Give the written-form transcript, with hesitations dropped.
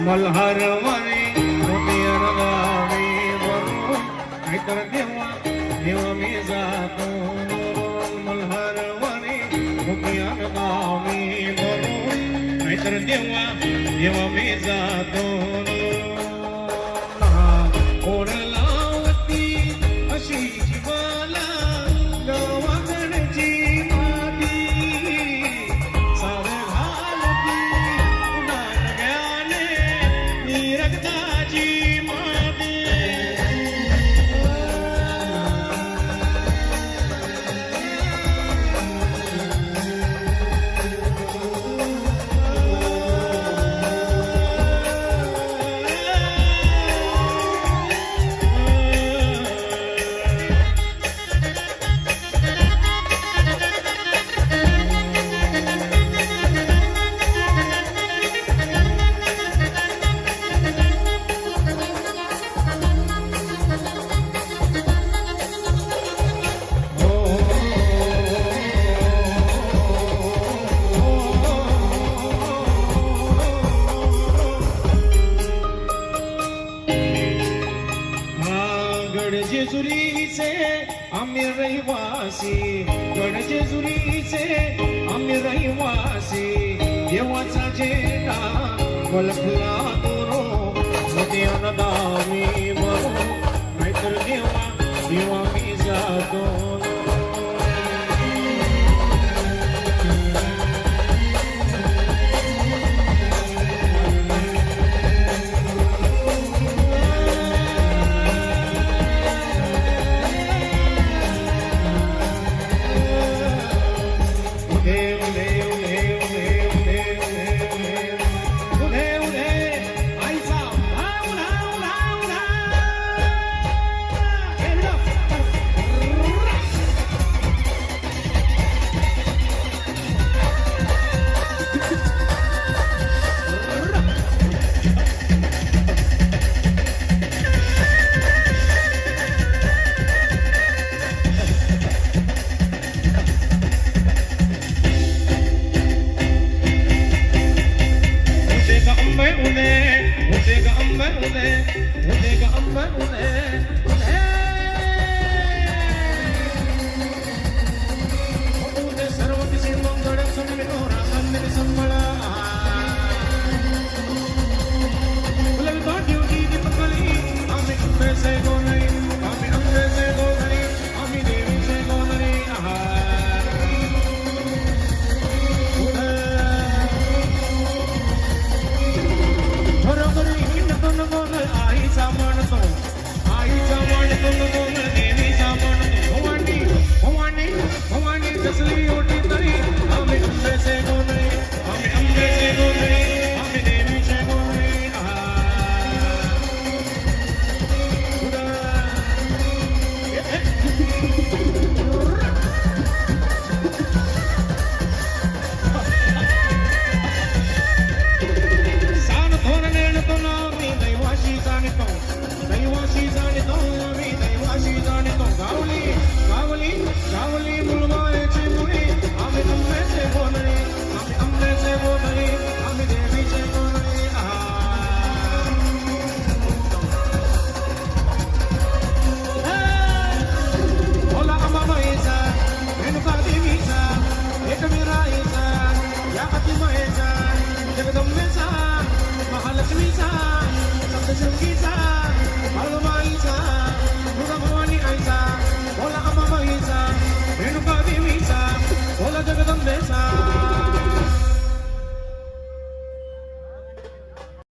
मल्हारवाणी मोतियान गावी वरून नाहीतर देवा मी जातो मल्हारवाणी मोतियान गावी वरून नाहीतर देवा मी जातो कोण लावती अशी जीवाला गावाकडची माती सावं घालती उन्हात घ्याले मी रक्ताची माती गडजेजुरीचे आम्ही रहिवासी गडजेजुरीचे आम्ही रहिवासी देवाचा झेंडा फलकला दोरो मोतियान गावी वरून नाहीतर देवा मी जातो